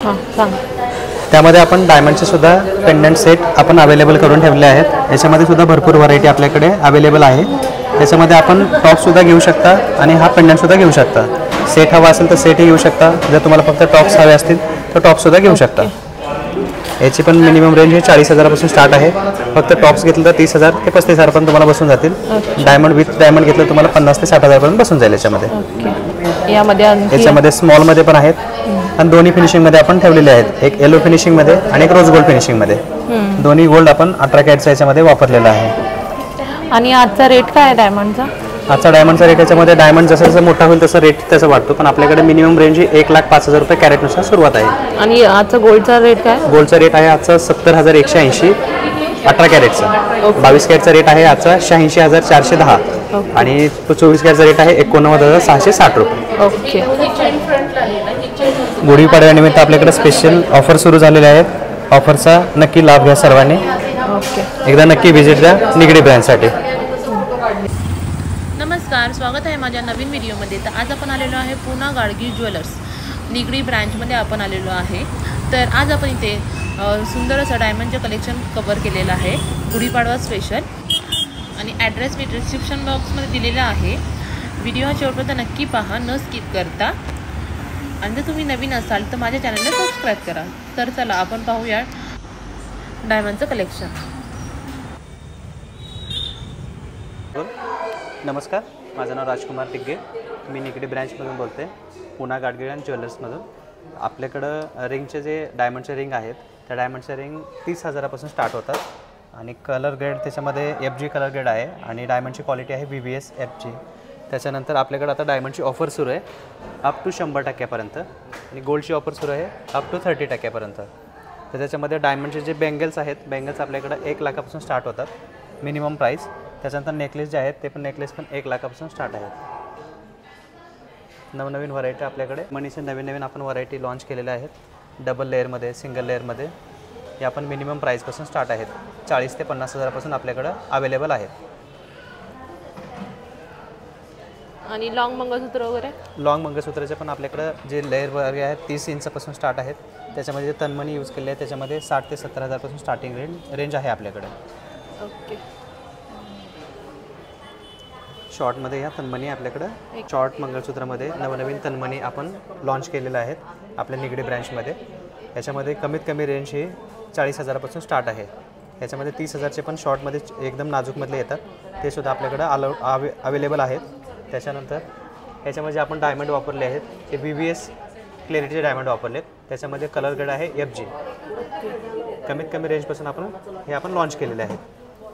हां सांग. त्यामध्ये आपण डायमंडचे सुद्धा पेंडंट सेट आपण अवेलेबल करून ठेवले आहेत. याच्यामध्ये सुद्धा भरपूर व्हरायटी आपल्याकडे अवेलेबल आहे. त्याच्यामध्ये आपण टॉप्ससुद्धा घेऊ शकता आणि हा पेंडंटसुद्धा घेऊ शकता. सेट हवा असेल तर सेटही घेऊ शकता. जर तुम्हाला फक्त टॉप्स हवे असतील तर टॉप्ससुद्धा घेऊ शकता. याची पण मिनिमम रेंज ही 40,000 पासून स्टार्ट आहे. फक्त टॉप्स घेतलं तर 30,000 ते 35,000 पर्यंत तुम्हाला बसून जातील. डायमंड विथ डायमंड घेतलं तर तुम्हाला 50,000 ते 60,000 पर्यंत बसून जाईल याच्यामध्ये. याच्यामध्ये स्मॉलमध्ये पण आहेत आणि दोन्ही फिनिशिंगमध्ये आपण ठेवलेले आहेत. एक येलो फिनिशिंगमध्ये आणि एक रोज गोल्ड फिनिशिंगमध्ये. दोन्ही गोल्ड आपण 18 कॅरेटचा याच्यामध्ये वापरलेला आहे. आणि आजचा रेट काय आहे डायमंडचा? आजचा डायमंडचा रेट याच्यामध्ये डायमंड जसं जसं मोठा होईल तसं रेट त्याचा वाढतो. पण आपल्याकडे मिनिमम रेंज 1,05,000 रुपये कॅरेटनुसार सुरुवात आहे. आणि आजचा गोल्डचा रेट काय? गोल्डचा रेट आहे आजचा 70,180 18 कॅरेटचा. 22 कॅरेटचा रेट आहे आजचा 86,410 आणि 24 कॅरेटचा रेट आहे 89,660 रुपये. ओके. गुढीपाडव्यानिमित्त आपल्याकडे स्पेशल ऑफर सुरू झालेले आहेत. ऑफरचा नक्की लाभ घ्या सर्वांनी. एकदा नक्की व्हिजिट द्या निगडी ब्रँडसाठी. नमस्कार, स्वागत आहे माझ्या नवीन व्हिडिओमध्ये. तर आज आपण आलेलो आहे पुणा गाडगी ज्वेलर्स निगडी ब्रँचमध्ये आपण आलेलो आहे. तर आज आपण इथे सुंदर असं डायमंडचं कलेक्शन कवर केलेलं आहे गुढीपाडवा स्पेशल. आणि ॲड्रेस मी डिस्क्रिप्शन बॉक्समध्ये दिलेला आहे. व्हिडिओ शेवटपर्यंत नक्की पहा, न स्किप करता. आणि जर तुम्ही नवीन असाल तर माझ्या चॅनलला सबस्क्राईब करा. तर चला आपण पाहूया डायमंडचं कलेक्शन. नमस्कार, माझं नाव राजकुमार टिग्गे. मी निगडी ब्रँचमधून बोलते, पुणा गाडगी आणि ज्वेलर्समधून. आपल्याकडं रिंगचे जे डायमंडचे रिंग आहेत त्या डायमंडचे रिंग 30,000 पासून स्टार्ट होतात. आणि कलर ग्रेड त्याच्यामध्ये FG कलर ग्रेड आहे आणि डायमंडची क्वालिटी आहे VVS FG. त्याच्यानंतर आपल्याकडे आता डायमंडची ऑफर सुरू आहे अप टू 100% आणि गोल्डची ऑफर सुरू आहे अप टू 30% तर त्याच्यामध्ये डायमंडचे जे बँगल्स आहेत, बँगल्स आपल्याकडं 1 लाखापासून स्टार्ट होतात मिनिमम प्राईस. त्याच्यानंतर नेकलेस जे आहेत ते पण नेकलेस पण 1 लाखापासून स्टार्ट आहेत. नवनवीन व्हरायटी आपल्याकडे मनीचे नवीन आपण व्हरायटी लॉन्च केलेल्या आहेत. डबल लेअरमध्ये, सिंगल लेअरमध्ये. हे आपण मिनिमम प्राईसपासून स्टार्ट आहेत. 40,000 ते 50,000 पासून आपल्याकडं अवेलेबल आहेत. आणि लॉंग मंगळसूत्र वगैरे? लॉंग मंगळसूत्राचे पण आपल्याकडं जे लेअर वगैरे आहेत 30 इंचपासून स्टार्ट आहेत. त्याच्यामध्ये जे तन्मणी यूज केले आहे त्याच्यामध्ये 60,000 ते 70,000 पासून स्टार्टिंग रेंज आहे आपल्याकडे. ओके. शॉर्टमध्ये या तन्मणी आपल्याकडं शॉर्ट मंगळसूत्रामध्ये नवनवीन तन्मणी आपण लॉन्च केलेलं आहेत आपल्या निगडी ब्रँचमध्ये. याच्यामध्ये कमीत कमी रेंज ही 40,000 पासून स्टार्ट आहे. याच्यामध्ये 30,000चे पण शॉर्टमध्ये एकदम नाजूकमधले येतात, ते सुद्धा आपल्याकडं अवेलेबल आहेत. त्याच्यानंतर याच्यामध्ये आपण डायमंड वापरले आहेत ते VVS क्लॅरिटीचे डायमंड वापरलेत. त्याच्यामध्ये कलर ग्रेड आहे FG. कमीत कमी रेंजपासून आपण लॉन्च केलेले आहेत.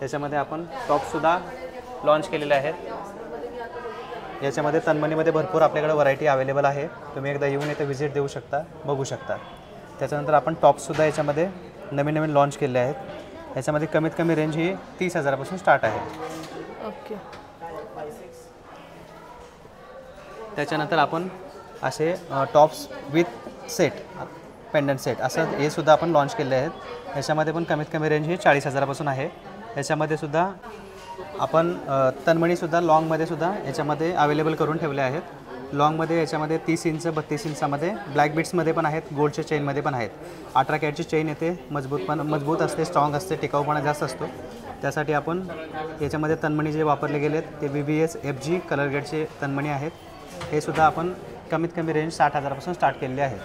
त्याच्यामध्ये आपण टॉपसुद्धा लॉन्च केलेले आहेत. याच्यामध्ये तन्मणीमध्ये भरपूर आपल्याकडे व्हरायटी अवेलेबल आहे. तुम्ही एकदा येऊन इथे व्हिजिट देऊ शकता, बघू शकता. त्याच्यानंतर आपण टॉप्ससुद्धा याच्यामध्ये नवीन लॉन्च केले आहेत. याच्यामध्ये कमीत कमी रेंज ही 30,000 पासून स्टार्ट आहे. ओके. त्याच्यानंतर आपण असे tops with set pendant set असं हे सुद्धा आपण लॉन्च केले आहेत. याच्यामध्ये पण कमीत कमी रेंज ही 40,000 पासून आहे. याच्यामध्ये सुद्धा आपण तन्मणीसुद्धा लॉंगमध्ये सुद्धा याच्यामध्ये अवेलेबल करून ठेवले आहेत. लॉंगमध्ये याच्यामध्ये 30 इंच 32 इंचामध्ये ब्लॅक बीट्समध्ये पण आहेत, गोल्डच्या चेनमध्ये पण आहेत. 18 कॅरेटची चेन येते, मजबूत असते, स्ट्रॉंग असते, टिकाऊपणा जास्त असतो. त्यासाठी आपण याच्यामध्ये तन्मणी जे वापरले गेलेत ते VVS FG कलर ग्रेडचे तन्मणी आहेत. हे सुद्धा आपण कमीत कमी रेंज 60,000 पासून स्टार्ट केलेले आहे.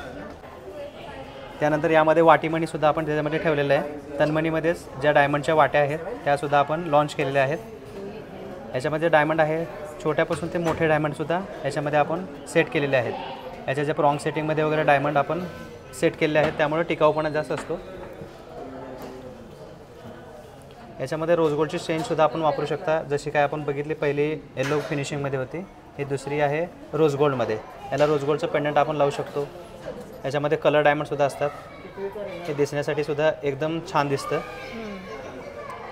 त्यानंतर यामध्ये वाटीमणीसुद्धा आपण त्याच्यामध्ये ठेवलेलं आहे. तन्मणीमध्येच ज्या डायमंडच्या वाट्या आहेत त्यासुद्धा आपण लॉन्च केलेल्या आहेत. याच्यामध्ये डायमंड आहे छोट्यापासून ते मोठे डायमंडसुद्धा याच्यामध्ये आपण सेट केलेले आहेत. याच्या ज्या प्रॉंग सेटिंगमध्ये वगैरे डायमंड आपण सेट केलेले आहेत त्यामुळे टिकाऊपणा जास्त असतो. याच्यामध्ये रोज गोल्डची चेनसुद्धा आपण वापरू शकता. जशी काय आपण बघितली पहिली येलो फिनिशिंगमध्ये होती, ही दुसरी आहे रोज गोल्डमध्ये. याला रोज गोल्डचं पेंडंट आपण लावू शकतो. याच्यामध्ये कलर डायमंडसुद्धा असतात. हे दिसण्यासाठी सुद्धा एकदम छान दिसतं.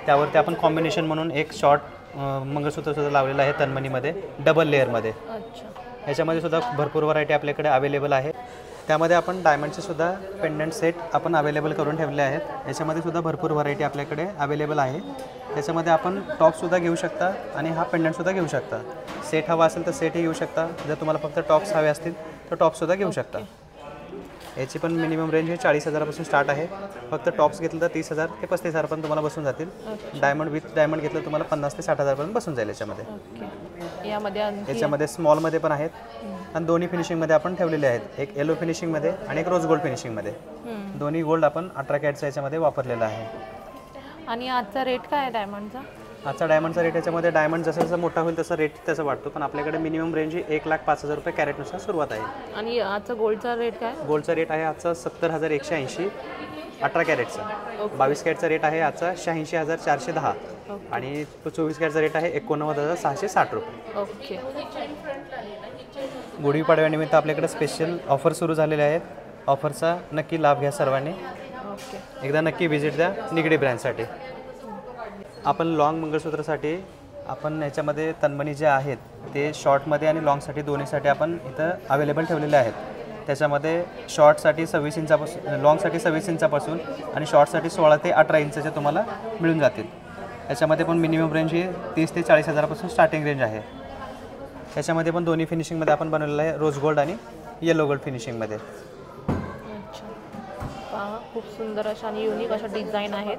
त्यावरती आपण कॉम्बिनेशन म्हणून एक शॉर्ट मंगळसूत्रसुद्धा लावलेलं आहे तन्मणीमध्ये डबल लेअरमध्ये. याच्यामध्ये सुद्धा भरपूर व्हरायटी आपल्याकडे अवेलेबल आहे. त्यामध्ये आपण डायमंडचे सुद्धा पेंडंट सेट आपण अवेलेबल करून ठेवले आहेत. याच्यामध्ये सुद्धा भरपूर व्हरायटी आपल्याकडे अवेलेबल आहे. त्याच्यामध्ये आपण टॉपसुद्धा घेऊ शकता आणि हा पेंडंटसुद्धा घेऊ शकता. सेट हवा असेल तर सेटही घेऊ शकता. जर तुम्हाला फक्त टॉप्स हवे असतील तर टॉपसुद्धा घेऊ शकता. याची पण मिनिमम रेंज हे 40,000पासून स्टार्ट आहे. फक्त टॉप्स घेतलं तर 30,000 ते 35,000 पण तुम्हाला बसून जातील. डायमंड विथ डायमंड घेतलं तुम्हाला 50,000 ते 60,000 पर्यंत बसून जाईल याच्यामध्ये. ओके. यामध्ये याच्यामध्ये स्मॉलमध्ये पण आहेत आणि दोन्ही फिनिशिंगमध्ये आपण ठेवलेले आहेत. एक येलो फिनिशिंगमध्ये आणि एक रोज गोल्ड फिनिशिंगमध्ये. दोन्ही गोल्ड आपण 18 कॅरेटचा याच्यामध्ये वापरलेला आहे. आणि आजचा रेट काय आहे डायमंडचा? आजचा डायमंडचा रेट याच्यामध्ये डायमंड जसं जसं मोठा होईल तसं रेट त्याचा वाढतो. पण आपल्याकडे मिनिमम रेंज ही 1,05,000 रुपये कॅरेटनुसार सुरुवात आहे. आणि आजचा गोल्डचा रेट काय? गोल्डचा रेट आहे आजचा 70,180 18 कॅरेटचा. 22 कॅरेटचा रेट आहे आजचा 86,410 आणि 24 कॅरेटचा रेट आहे 89,660 रुपये. ओके. गुढीपाडव्यानिमित्त आपल्याकडे स्पेशल ऑफर सुरू झालेले आहेत. ऑफरचा नक्की लाभ घ्या सर्वांनी. ओके. एकदा नक्की व्हिजिट द्या निगडी ब्रँडसाठी. आपण लॉंग मंगळसूत्रासाठी आपण याच्यामध्ये तन्मणी जे आहेत ते शॉर्टमध्ये आणि लॉंगसाठी दोन्हीसाठी आपण इथं अवेलेबल ठेवलेले आहेत. त्याच्यामध्ये शॉर्टसाठी 26 इंचापासून लॉंगसाठी 26 इंचापासून आणि शॉर्टसाठी 16 ते 18 इंचच्या तुम्हाला मिळून जातील. याच्यामध्ये पण मिनिमम रेंज ही 30 ते 40,000पासून स्टार्टिंग रेंज आहे. त्याच्यामध्ये पण दोन्ही फिनिशिंगमध्ये आपण बनवलेलं आहे, रोज गोल्ड आणि येलो गोल्ड फिनिशिंगमध्ये. अच्छा. पहा खूप सुंदर अशा आणि युनिक अशा डिझाईन आहेत.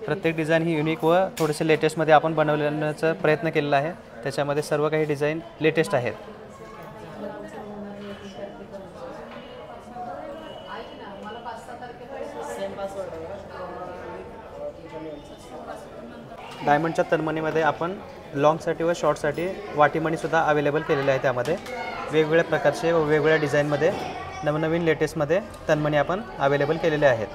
प्रत्येक डिझाईन ही युनिक व थोडेसे लेटेस्टमध्ये आपण बनवण्याचा प्रयत्न केलेला आहे. त्याच्यामध्ये सर्व काही डिझाईन लेटेस्ट आहेत. डायमंडच्या तन्मणीमध्ये आपण लॉंगसाठी व शॉर्टसाठी वाटीमणीसुद्धा अवेलेबल केलेले आहे. त्यामध्ये वेगवेगळ्या प्रकारचे व वेगवेगळ्या डिझाईनमध्ये नवनवीन लेटेस्टमध्ये तन्मणी आपण अवेलेबल केलेले आहेत.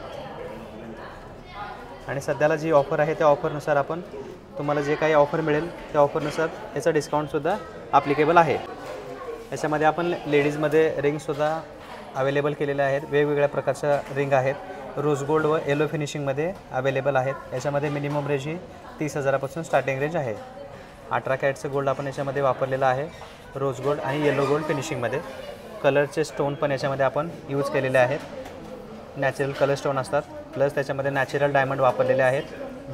आणि सध्याला जी ऑफर आहे त्या ऑफरनुसार आपण तुम्हाला जे काही ऑफर मिळेल त्या ऑफरनुसार याचा डिस्काउंटसुद्धा ॲप्लिकेबल आहे. याच्यामध्ये आपण लेडीजमध्ये रिंगसुद्धा अवेलेबल केलेल्या आहेत. वेगवेगळ्या प्रकारच्या रिंग आहेत. रोज गोल्ड व येलो फिनिशिंगमध्ये अवेलेबल आहेत. याच्यामध्ये मिनिमम रेंज ही 30,000पासून स्टार्टिंग रेंज आहे. 18 कॅरेटचं गोल्ड आपण याच्यामध्ये वापरलेलं आहे. रोज गोल्ड आणि येलो गोल्ड फिनिशिंगमध्ये. कलरचे स्टोन पण याच्यामध्ये आपण यूज केलेले आहेत. नॅचरल कलर स्टोन असतात प्लस त्याच्यामध्ये नॅचरल डायमंड वापरलेले आहेत.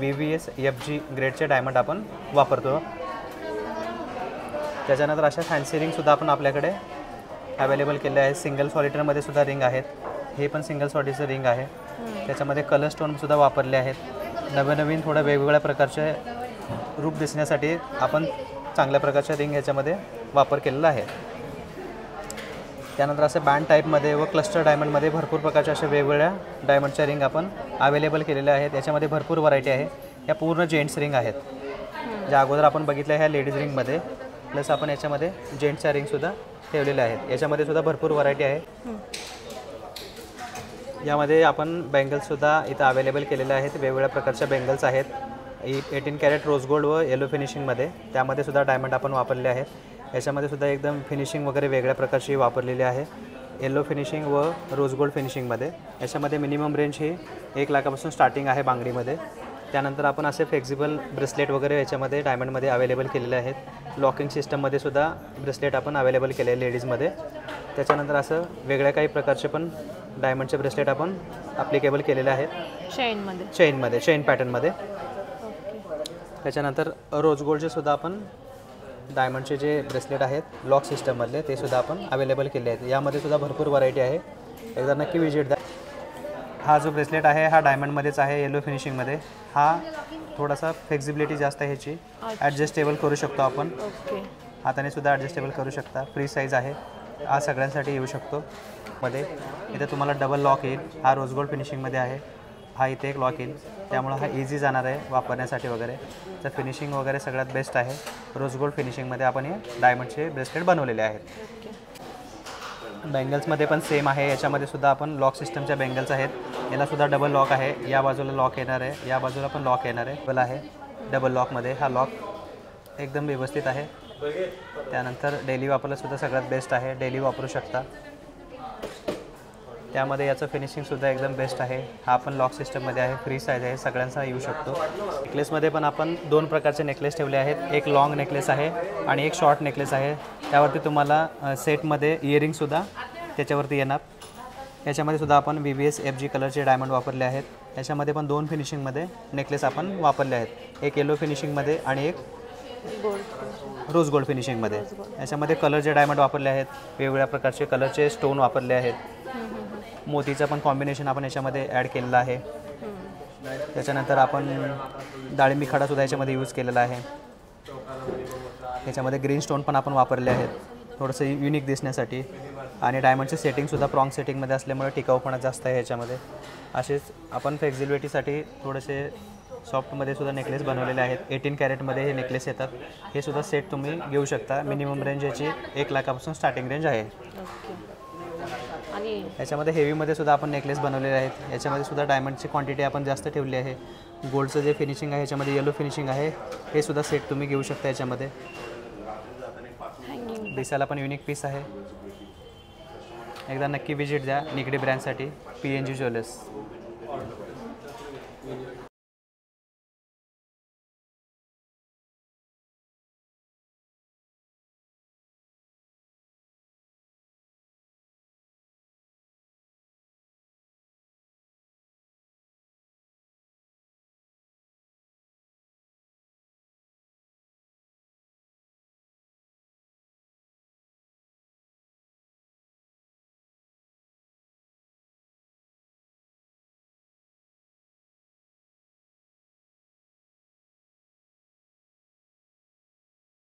VVS FG ग्रेडचे डायमंड आपण वापरतो. त्याच्यानंतर अशा फॅन्सी रिंगसुद्धा आपण आपल्याकडे अवेलेबल केले आहेत. सिंगल सॉलिटरमध्ये सुद्धा रिंग आहेत. हे पण सिंगल सॉलिटरचं रिंग आहे. त्याच्यामध्ये कलर स्टोनसुद्धा वापरले आहेत. नवीन थोड्या वेगवेगळ्या प्रकारचे रूप दिसण्यासाठी आपण चांगल्या प्रकारच्या रिंग याच्यामध्ये वापर केलेला आहे. त्यानंतर असे बँड टाईपमध्ये व क्लस्टर डायमंडमध्ये भरपूर प्रकारच्या अशा वेगवेगळ्या डायमंडच्या रिंग आपण अवेलेबल केलेल्या आहेत. याच्यामध्ये भरपूर व्हरायटी आहे. या पूर्ण जेंट्स रिंग आहेत. ज्या अगोदर आपण बघितल्या ह्या लेडीज रिंगमध्ये प्लस आपण याच्यामध्ये जेंट्सच्या रिंगसुद्धा ठेवलेल्या आहेत. याच्यामध्ये सुद्धा भरपूर व्हरायटी आहे. यामध्ये आपण बँगल्ससुद्धा इथं अवेलेबल केलेल्या आहेत. वेगवेगळ्या प्रकारच्या बँगल्स आहेत. 18 कॅरेट रोज गोल्ड व येलो फिनिशिंगमध्ये त्यामध्ये सुद्धा डायमंड आपण वापरले आहेत. याच्यामध्ये सुद्धा एकदम फिनिशिंग वगैरे वेगळ्या प्रकारची वापरलेली आहे. येलो फिनिशिंग व रोज गोल्ड फिनिशिंगमध्ये. याच्यामध्ये मिनिमम रेंज ही 1,00,000पासून स्टार्टिंग आहे बांगडीमध्ये. त्यानंतर आपण असे फ्लेक्झिबल ब्रेसलेट वगैरे याच्यामध्ये डायमंडमध्ये अवेलेबल केलेले आहेत. लॉकिंग सिस्टममध्ये सुद्धा ब्रेसलेट आपण अवेलेबल केले आहे लेडीजमध्ये. त्याच्यानंतर असं वेगळ्या काही प्रकारचे पण डायमंडचे ब्रेसलेट आपण ॲप्लिकेबल केलेले आहेत. चेनमध्ये पॅटर्नमध्ये. त्याच्यानंतर रोज गोल्डचे सुद्धा आपण डायमंडचे जे ब्रेसलेट आहेत लॉक सिस्टममधले ते सुद्धा आपण अवेलेबल केले आहेत. यामध्ये सुद्धा भरपूर व्हरायटी आहे. एकदा नक्की विजिट द्या. हा जो ब्रेसलेट आहे हा डायमंडमध्येच आहे येलो फिनिशिंगमध्ये. हा थोडासा फ्लेक्झिबिलिटी जास्त आहे ह्याची. ॲडजस्टेबल करू शकतो आपण. हाताने सुद्धा ॲडजस्टेबल करू शकता. फ्री साईज आहे. हा सगळ्यांसाठी येऊ शकतो. मध्ये इथे तुम्हाला डबल लॉक येईल. हा रोज गोल्ड फिनिशिंगमध्ये आहे. हा इथे एक लॉक येईल. त्यामुळे हा इझी जाणार आहे वापरण्यासाठी वगैरे. तर फिनिशिंग वगैरे सगळ्यात बेस्ट आहे. रोज गोल्ड फिनिशिंगमध्ये आपण हे डायमंडचे ब्रेसलेट बनवलेले आहेत. बँगल्समध्ये पण सेम आहे. याच्यामध्ये सुद्धा आपण लॉक सिस्टमच्या बँगल्स आहेत. यालासुद्धा डबल लॉक आहे. या बाजूला लॉक येणार आहे. या बाजूला पण लॉक येणार आहे. डबल आहे. डबल लॉकमध्ये हा लॉक एकदम व्यवस्थित आहे. त्यानंतर डेली वापरायलासुद्धा सगळ्यात बेस्ट आहे. डेली वापरू शकता. त्यामध्ये याचं फिनिशिंगसुद्धा एकदम बेस्ट आहे. हा पण लॉक सिस्टममध्ये आहे. फ्री साईज आहे. सगळ्यांचा येऊ शकतो. नेकलेसमध्ये पण आपण 2 प्रकारचे नेकलेस ठेवले आहेत. एक लॉंग नेकलेस आहे आणि एक शॉर्ट नेकलेस आहे. त्यावरती तुम्हाला सेटमध्ये इयरिंगसुद्धा त्याच्यावरती येणार. याच्यामध्ये सुद्धा आपण VVS FG कलरचे डायमंड वापरले आहेत. याच्यामध्ये पण 2 फिनिशिंगमध्ये नेकलेस आपण वापरले आहेत. एक येलो फिनिशिंगमध्ये आणि एक गोल्ड रोज गोल्ड फिनिशिंगमध्ये. याच्यामध्ये कलरचे डायमंड वापरले आहेत, वेगवेगळ्या प्रकारचे कलरचे स्टोन वापरले आहेत, मोतीचं पण कॉम्बिनेशन आपण याच्यामध्ये ॲड केलेलं आहे. त्याच्यानंतर आपण डाळिंबी खडासुद्धा याच्यामध्ये यूज केलेला आहे. याच्यामध्ये ग्रीन स्टोन पण आपण वापरले आहेत थोडंसं युनिक दिसण्यासाठी. आणि डायमंडचे सेटिंगसुद्धा प्रॉंग सेटिंगमध्ये असल्यामुळे टिकाऊपणा जास्त आहे ह्याच्यामध्ये. असेच आपण फ्लेक्झिबिलिटीसाठी थोडेसे सॉफ्टमध्ये सुद्धा नेकलेस बनवलेले आहेत. 18 कॅरेटमध्ये हे नेकलेस येतात. हे सुद्धा सेट तुम्ही घेऊ शकता. मिनिमम रेंज याची 1 लाखापासून स्टार्टिंग रेंज आहे. आणि याच्यामध्ये हेवीमध्ये सुद्धा आपण नेकलेस बनवलेले आहेत. याच्यामध्ये सुद्धा डायमंडची क्वांटिटी आपण जास्त ठेवली आहे. गोल्डचं जे फिनिशिंग आहे याच्यामध्ये येलो फिनिशिंग आहे. हे सुद्धा सेट तुम्ही घेऊ शकता याच्यामध्ये. दिसायला पण युनिक पीस आहे. एकदा नक्की विजिट द्या निगडी ब्रँडसाठी PNG ज्वेलर्स.